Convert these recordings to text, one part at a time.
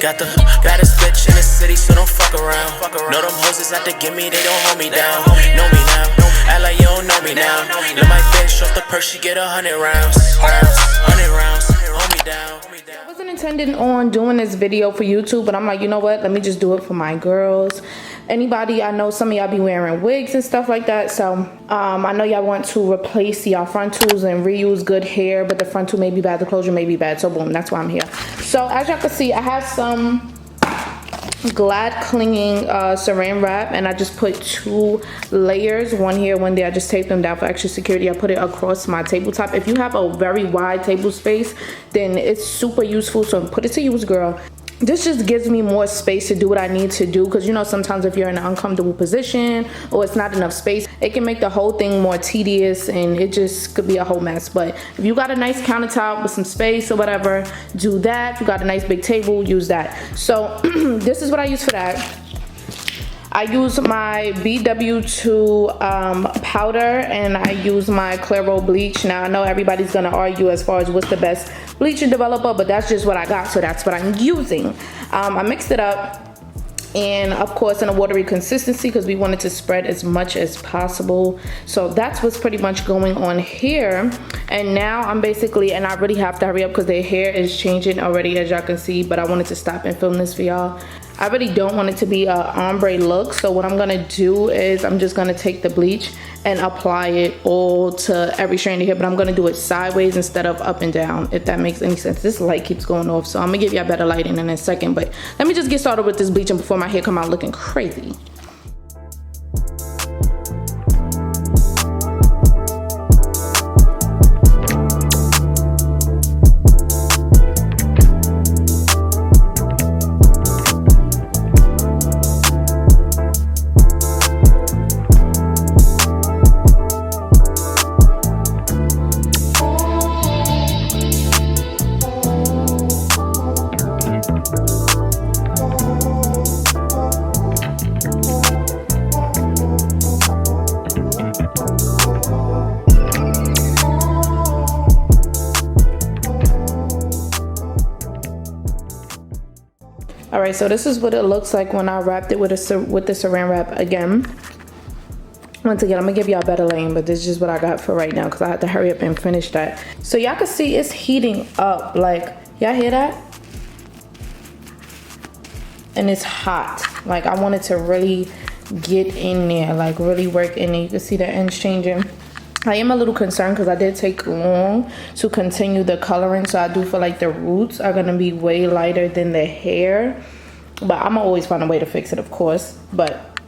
Got the baddest bitch in the city, so don't fuck around. Know them hoes is out to get me, they don't hold me down. Know me now, act like you don't know me now. Let my bitch off the purse, she get 100 rounds. 100 rounds, hold me down. I wasn't intending on doing this video for YouTube, but I'm like, you know what? Let me just do it for my girls. Anybody, I know some of y'all be wearing wigs and stuff like that, so I know y'all want to replace y'all frontals and reuse good hair, but the frontal may be bad, the closure may be bad, so boom, that's why I'm here. So as y'all can see, I have some glad clinging saran wrap, and I just put 2 layers, one here, one there. I just taped them down for extra security. I put it across my tabletop. If you have a very wide table space, then it's super useful, so put it to use, girl. This just gives me more space to do what I need to do, because you know sometimes if you're in an uncomfortable position or it's not enough space, it can make the whole thing more tedious and it just could be a whole mess. But if you got a nice countertop with some space or whatever, do that. If you got a nice big table, use that. So this is what I use for that. I use my BW2 powder, and I use my Claro bleach. Now I know everybody's gonna argue as far as what's the best bleaching developer, but that's just what I got, so that's what I'm using. I mixed it up, and of course in a watery consistency because we wanted to spread as much as possible. So that's what's pretty much going on here. And now I'm basically, and I really have to hurry up because their hair is changing already, as y'all can see, but I wanted to stop and film this for y'all. I really don't want it to be a ombre look, so what I'm gonna do is I'm just gonna take the bleach and apply it all to every strand of hair, but I'm gonna do it sideways instead of up and down, if that makes any sense. This light keeps going off, so I'm gonna give y'all better lighting in a second, but let me just get started with this bleaching before my hair come out looking crazy. Alright, so this is what it looks like when I wrapped it with the saran wrap again. Once again, I'm gonna give y'all better lighting, but this is just what I got for right now because I had to hurry up and finish that. So y'all can see it's heating up. Like, y'all hear that? And it's hot. Like, I wanted to really get in there, like really work in there. You can see the ends changing. I am a little concerned because I did take long to continue the coloring, so I do feel like the roots are going to be way lighter than the hair, but I'm gonna always find a way to fix it, of course, but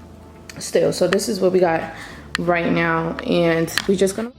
still. So this is what we got right now, and we just gonna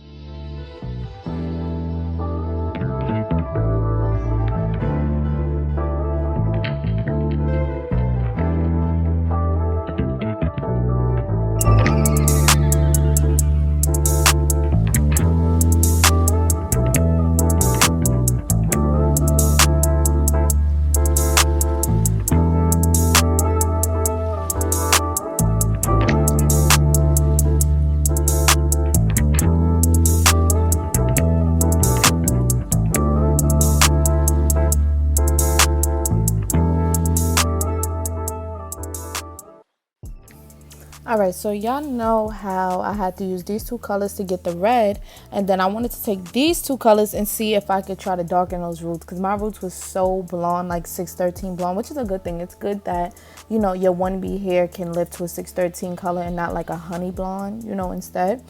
Alright, so y'all know how I had to use these 2 colors to get the red, and then I wanted to take these 2 colors and see if I could try to darken those roots, because my roots was so blonde, like 613 blonde, which is a good thing. It's good that, you know, your 1B hair can lift to a 613 color and not like a honey blonde, you know, instead.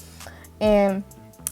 And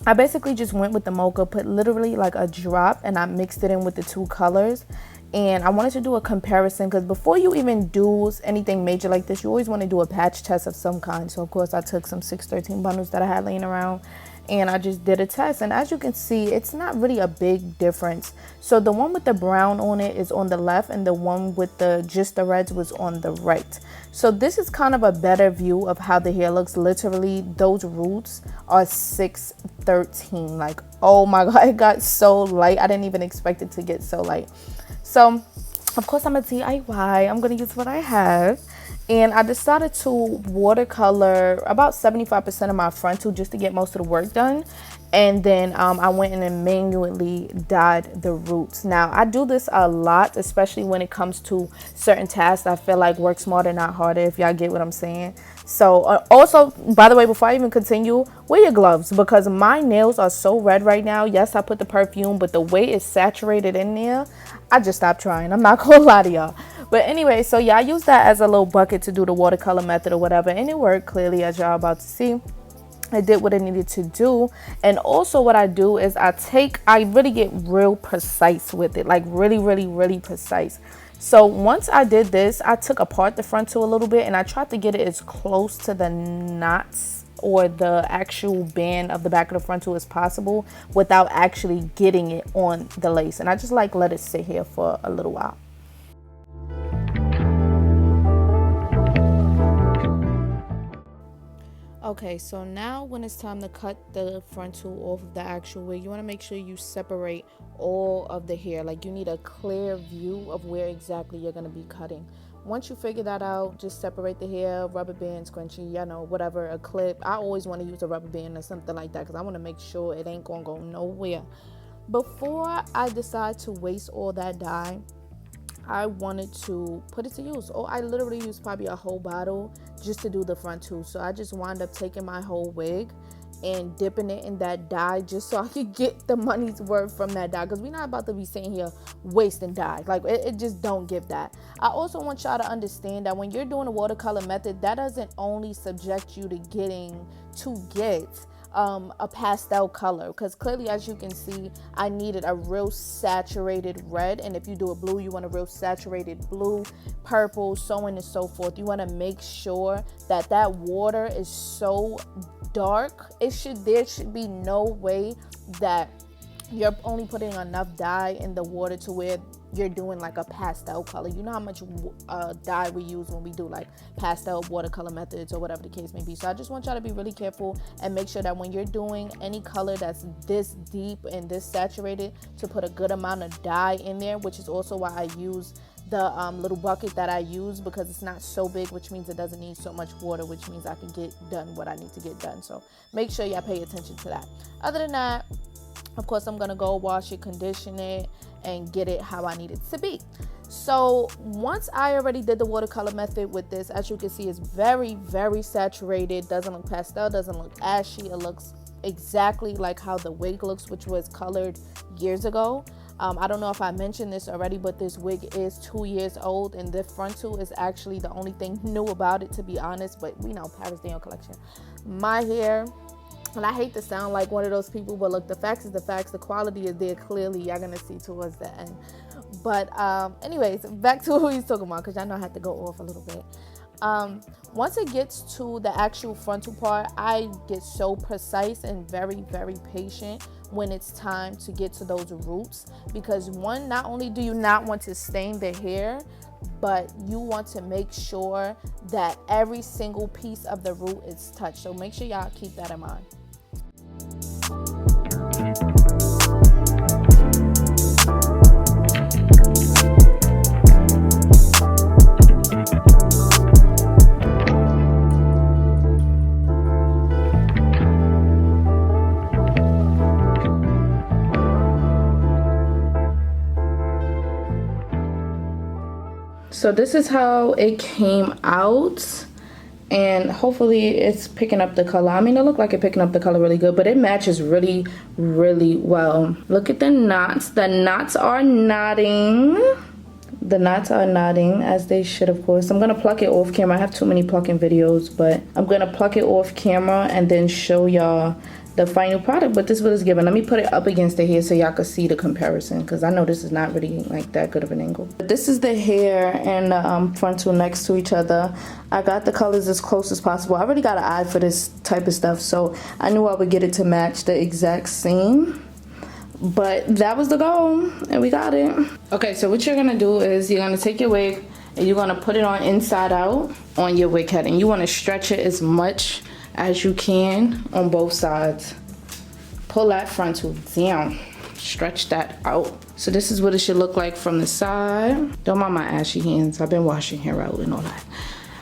I basically just went with the mocha, put literally like a drop, and I mixed it in with the 2 colors. And I wanted to do a comparison because before you even do anything major like this, you always want to do a patch test of some kind. So of course I took some 613 bundles that I had laying around and I just did a test, and as you can see, it's not really a big difference. So the one with the brown on it is on the left, and the one with the just the reds was on the right. So this is kind of a better view of how the hair looks. Literally those roots are 613. Like, oh my god, it got so light. I didn't even expect it to get so light. So of course I'm a DIY. I'm gonna use what I have. And I decided to watercolor about 75% of my frontal just to get most of the work done. And then I went in and manually dyed the roots. Now I do this a lot, especially when it comes to certain tasks. I feel like work smarter, not harder, if y'all get what I'm saying. So also, by the way, before I even continue, wear your gloves, because my nails are so red right now. Yes, I put the perfume, but the way it's saturated in there, I just stopped trying. I'm not gonna lie to y'all. But anyway, so yeah, I use that as a little bucket to do the watercolor method or whatever, and it worked clearly, as y'all about to see. I did what I needed to do. And also what I do is I really get real precise with it, like really precise. So once I did this, I took apart the frontal a little bit and I tried to get it as close to the knots or the actual band of the back of the frontal as possible without actually getting it on the lace. And I just like let it sit here for a little while. Okay, so now when it's time to cut the frontal off of the actual wig, you want to make sure you separate all of the hair. Like, you need a clear view of where exactly you're going to be cutting. Once you figure that out, just separate the hair, rubber band, scrunchie, you know, whatever, a clip. I always want to use a rubber band or something like that because I want to make sure it ain't going to go nowhere. Before I decide to waste all that dye, I wanted to put it to use. Oh, I literally used probably a whole bottle just to do the frontal. So I just wound up taking my whole wig and dipping it in that dye just so I could get the money's worth from that dye, because we're not about to be sitting here wasting dye. Like, it just don't give that. I also want y'all to understand that when you're doing a watercolor method, that doesn't only subject you to get a pastel color, because clearly, as you can see, I needed a real saturated red, and if you do a blue, you want a real saturated blue, purple, so on and so forth. You want to make sure that that water is so dark. There should be no way that you're only putting enough dye in the water to where you're doing like a pastel color. You know how much dye we use when we do like pastel watercolor methods or whatever the case may be. So I just want y'all to be really careful and make sure that when you're doing any color that's this deep and this saturated, to put a good amount of dye in there, which is also why I use the little bucket that I use, because it's not so big, which means it doesn't need so much water, which means I can get done what I need to get done. So make sure y'all pay attention to that. Other than that, of course, I'm gonna go wash it, condition it, and get it how I need it to be. So once I already did the watercolor method with this, as you can see, it's very saturated. Doesn't look pastel, doesn't look ashy. It looks exactly like how the wig looks, which was colored years ago. I don't know if I mentioned this already, but this wig is 2 years old, and the frontal is actually the only thing new about it, to be honest. But we know Paris Daniel collection. My hair, and I hate to sound like one of those people, but look, the facts is the facts. The quality is there clearly. Y'all gonna see towards the end. But anyways, back to what he's talking about, because y'all know I had to go off a little bit. Once it gets to the actual frontal part, I get so precise and very patient when it's time to get to those roots, because one, not only do you not want to stain the hair, but you want to make sure that every single piece of the root is touched. So make sure y'all keep that in mind. So this is how it came out, and hopefully it's picking up the color. I mean, it looked like it's picking up the color really good, but it matches really well. Look at the knots. The knots are knotting. The knots are knotting, as they should, of course. I'm gonna pluck it off camera. I have too many plucking videos, but I'm gonna pluck it off camera and then show y'all the final product. But this is what it's given. Let me put it up against the hair so y'all can see the comparison, because I know this is not really like that good of an angle. But this is the hair and the frontal next to each other. I got the colors as close as possible. I already got an eye for this type of stuff, so I knew I would get it to match the exact same. But that was the goal, and we got it. Okay, so what you're gonna do is you're gonna take your wig and you're gonna put it on inside out on your wig head, and you want to stretch it as much as you can on both sides. Pull that frontal down, stretch that out. So this is what it should look like from the side. Don't mind my ashy hands, I've been washing hair out and all that.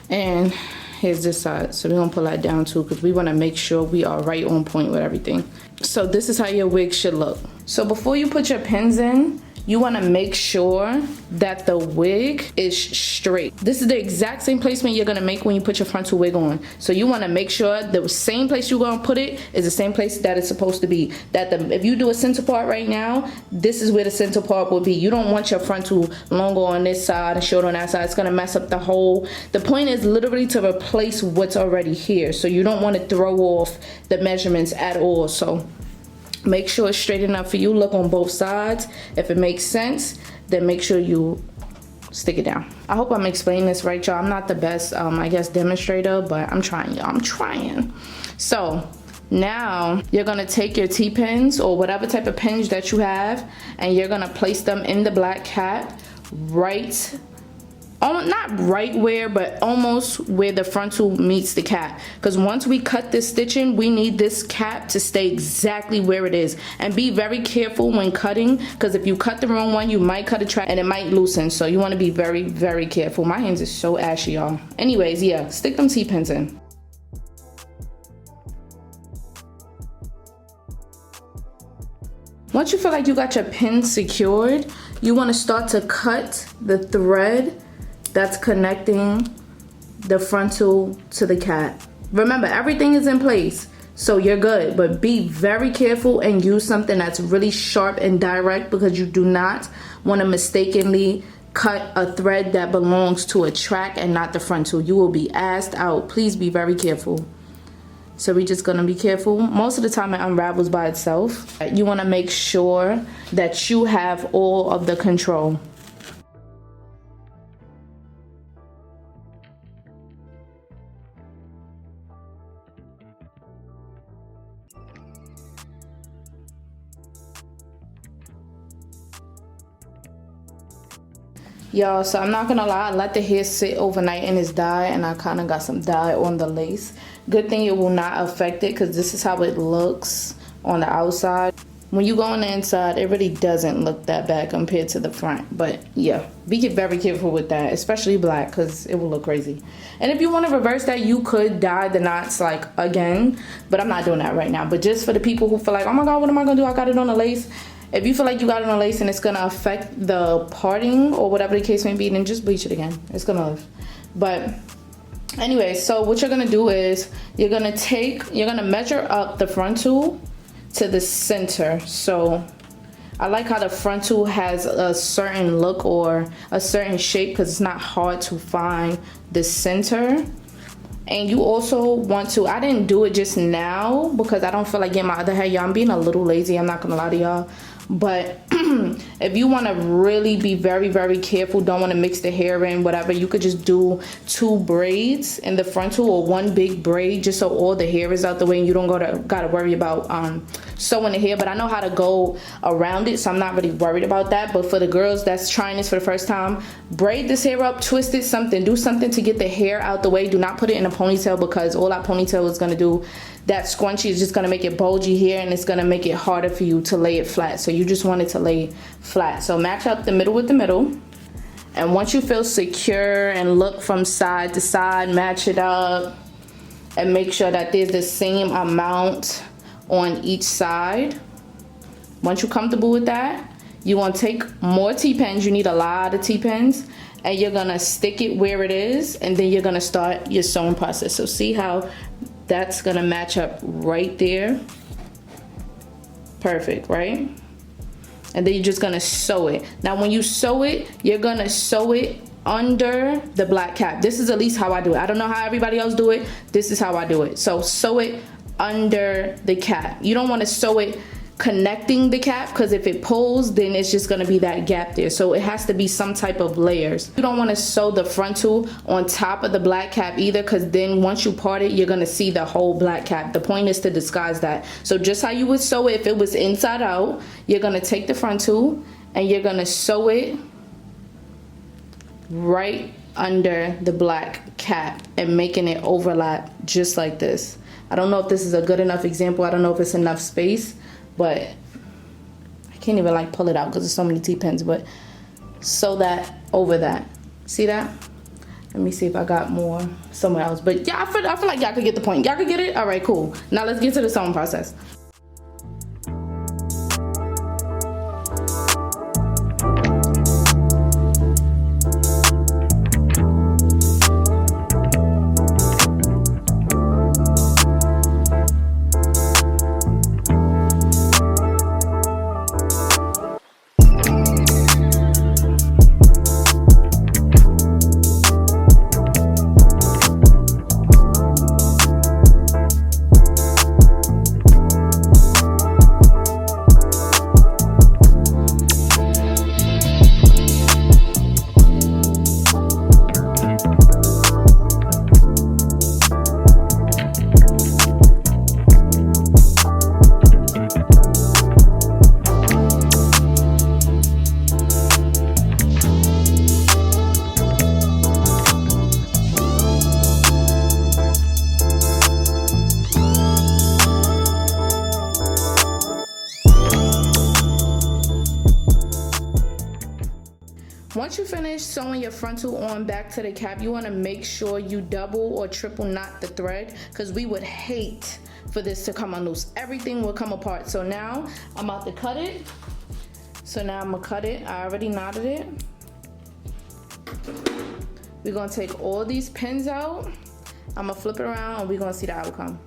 And here's this side. So we're gonna pull that down too, because we wanna make sure we are right on point with everything. So this is how your wig should look. So before you put your pins in, you want to make sure that the wig is straight. This is the exact same placement you're going to make when you put your frontal wig on. So you want to make sure the same place you're going to put it is the same place that it's supposed to be. If you do a center part right now, this is where the center part will be. You don't want your frontal longer on this side and short on that side. It's going to mess up the whole. The point is literally to replace what's already here. So you don't want to throw off the measurements at all. So make sure it's straight enough for you. Look on both sides. If it makes sense, then make sure you stick it down. I hope I'm explaining this right, y'all. I'm not the best, I guess, demonstrator, but I'm trying, y'all. I'm trying. So now you're gonna take your T-pins or whatever type of pins that you have, and you're gonna place them in the black cap right, not right where, but almost where the frontal meets the cap. Because once we cut this stitching, we need this cap to stay exactly where it is. And be very careful when cutting, because if you cut the wrong one, you might cut a track and it might loosen. So you want to be very, very careful. My hands are so ashy, y'all. Anyways, yeah, stick them T-pins in. Once you feel like you got your pins secured, you want to start to cut the thread that's connecting the frontal to the cap. Remember, everything is in place, so you're good, but be very careful and use something that's really sharp and direct, because you do not want to mistakenly cut a thread that belongs to a track and not the frontal. You will be asked out. Please be very careful. So we're just gonna be careful. Most of the time it unravels by itself. You wanna make sure that you have all of the control. Y'all, so I'm not gonna lie, I let the hair sit overnight in this dye, and I kind of got some dye on the lace. Good thing it will not affect it, because this is how it looks on the outside. When you go on the inside, it really doesn't look that bad compared to the front. But yeah, be very careful with that, especially black, because it will look crazy. And if you want to reverse that, you could dye the knots like again, but I'm not doing that right now. But just for the people who feel like, oh my god, what am I gonna do, I got it on the lace. If you feel like you got it on lace and it's gonna affect the parting or whatever the case may be, then just bleach it again. It's gonna live. But anyway, so what you're gonna do is you're gonna measure up the frontal to the center. So I like how the frontal has a certain look or a certain shape, because it's not hard to find the center. And you also want to, I didn't do it just now because I don't feel like getting my other hair, y'all. I'm being a little lazy, I'm not gonna lie to y'all. But if you want to really be very, very careful, don't want to mix the hair in, whatever, you could just do 2 braids in the frontal or 1 big braid, just so all the hair is out the way and you don't gotta worry about sewing the hair. But I know how to go around it, so I'm not really worried about that. But for the girls that's trying this for the first time, braid this hair up, twist it, do something to get the hair out the way. Do not put it in a ponytail, because all that ponytail is going to do, that scrunchie is just going to make it bulgy here, and it's going to make it harder for you to lay it flat. So you just want it to lay flat. So match up the middle with the middle, and once you feel secure and look from side to side, match it up and make sure that there's the same amount on each side. Once you're comfortable with that, you want to take more T-pins. You need a lot of T-pins, and you're gonna stick it where it is, and then you're gonna start your sewing process. So see how that's gonna match up right there. Perfect, right? And then you're just gonna sew it. Now when you sew it, you're gonna sew it under the black cap. This is at least how I do it. I don't know how everybody else do it. This is how I do it. So sew it under the cap. You don't want to sew it connecting the cap, because if it pulls, then it's just going to be that gap there. So it has to be some type of layers. You don't want to sew the frontal on top of the black cap either, because then once you part it, you're going to see the whole black cap. The point is to disguise that. So just how you would sew it if it was inside out, you're going to take the frontal and you're going to sew it right under the black cap and making it overlap just like this. I don't know if this is a good enough example. I don't know if it's enough space, but I can't even like pull it out because there's so many T-pins. But sew that over that. See that? Let me see if I got more somewhere else. But yeah, I feel like y'all could get the point. Y'all could get it? All right, cool. Now let's get to the sewing process. Once you finish sewing your frontal on back to the cap, you want to make sure you double or triple knot the thread, because we would hate for this to come unloose. Everything will come apart. So now I'm about to cut it. So now I'm gonna cut it. I already knotted it. We're gonna take all these pins out. I'm gonna flip it around and we're gonna see the outcome.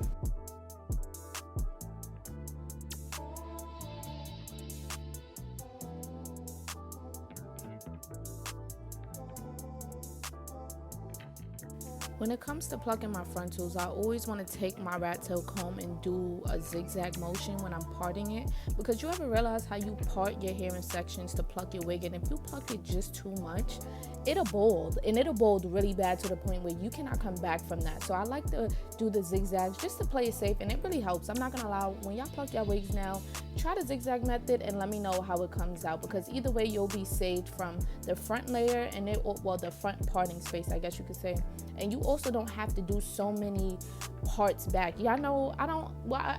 When it comes to plucking my frontals, I always want to take my rat tail comb and do a zigzag motion when I'm parting it, because you ever realize how you part your hair in sections to pluck your wig, and if you pluck it just too much, it'll bald, and it'll bald really bad to the point where you cannot come back from that. So I like to do the zigzags just to play it safe, and it really helps. I'm not gonna lie, when y'all pluck your wigs now, try the zigzag method and let me know how it comes out, because either way you'll be saved from the front layer and the front parting space, I guess you could say. And you also don't have to do so many parts back. Y'all know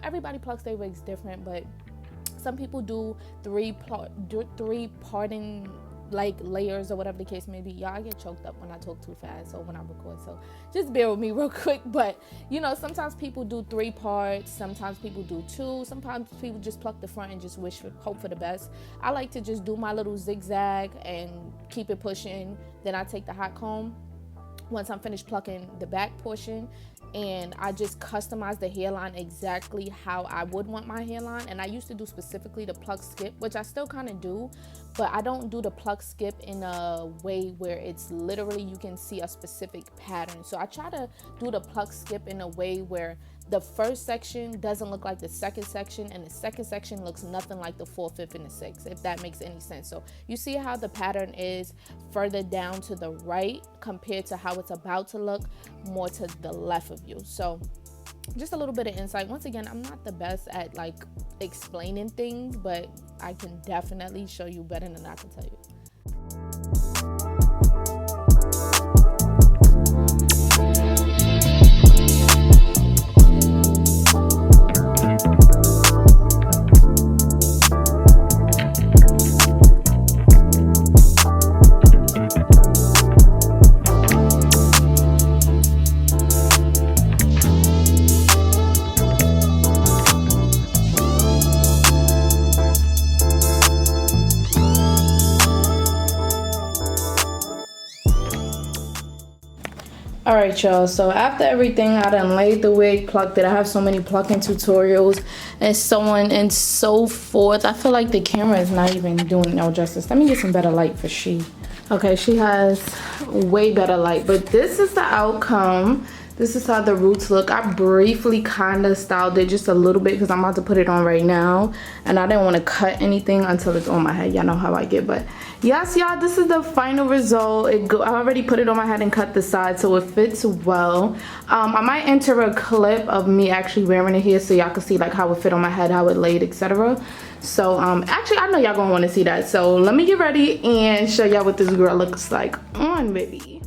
everybody plucks their wigs different, but some people do three parting like layers or whatever the case may be. Y'all, get choked up when I talk too fast or when I record, so just bear with me real quick. But you know, sometimes people do 3 parts, sometimes people do 2, sometimes people just pluck the front and just hope for the best. I like to just do my little zigzag and keep it pushing. Then I take the hot comb once I'm finished plucking the back portion, and I just customize the hairline exactly how I would want my hairline. And I used to do specifically the pluck skip, which I still kind of do, but I don't do the pluck skip in a way where it's literally you can see a specific pattern. So I try to do the pluck skip in a way where the first section doesn't look like the second section, and the second section looks nothing like the 4th, 5th, and the 6th, if that makes any sense. So you see how the pattern is further down to the right compared to how it's about to look more to the left of you. So just a little bit of insight. Once again, I'm not the best at like explaining things, but I can definitely show you better than I can tell you. Alright y'all, so after everything, I done laid the wig, plucked it. I have so many plucking tutorials and so on and so forth. I feel like the camera is not even doing no justice. Let me get some better light for she. Okay, she has way better light, but this is the outcome. This is how the roots look. I briefly kind of styled it just a little bit because I'm about to put it on right now, and I didn't want to cut anything until it's on my head. Y'all know how I get, but yes, y'all, this is the final result. I already put it on my head and cut the side, so it fits well. I might enter a clip of me actually wearing it here so y'all can see like how it fit on my head, how it laid, etc. So actually, I know y'all gonna want to see that, so let me get ready and show y'all what this girl looks like on, baby.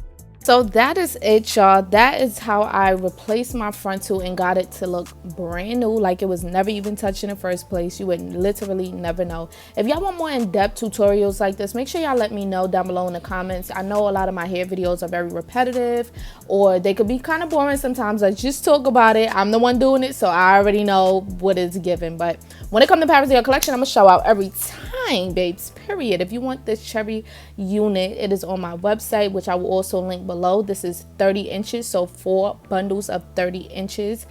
So that is it, y'all. That is how I replaced my frontal and got it to look brand new, like it was never even touched in the first place. You would literally never know. If y'all want more in-depth tutorials like this, make sure y'all let me know down below in the comments. I know a lot of my hair videos are very repetitive, or they could be kind of boring sometimes. I just talk about it. I'm the one doing it, so I already know what is given. But when it comes to Paris collection, I'm gonna show out every time, babes, period. If you want this cherry unit, it is on my website, which I will also link below. This is 30 inches, so 4 bundles of 30 inches.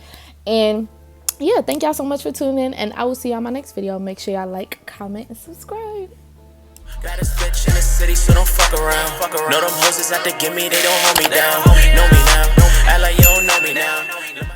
And yeah, thank y'all so much for tuning in, and I will see y'all in my next video. Make sure y'all like, comment, and subscribe. Got a bitch in the city, so don't fuck around. Know them hoes is out to get me, they don't hold me down. Know me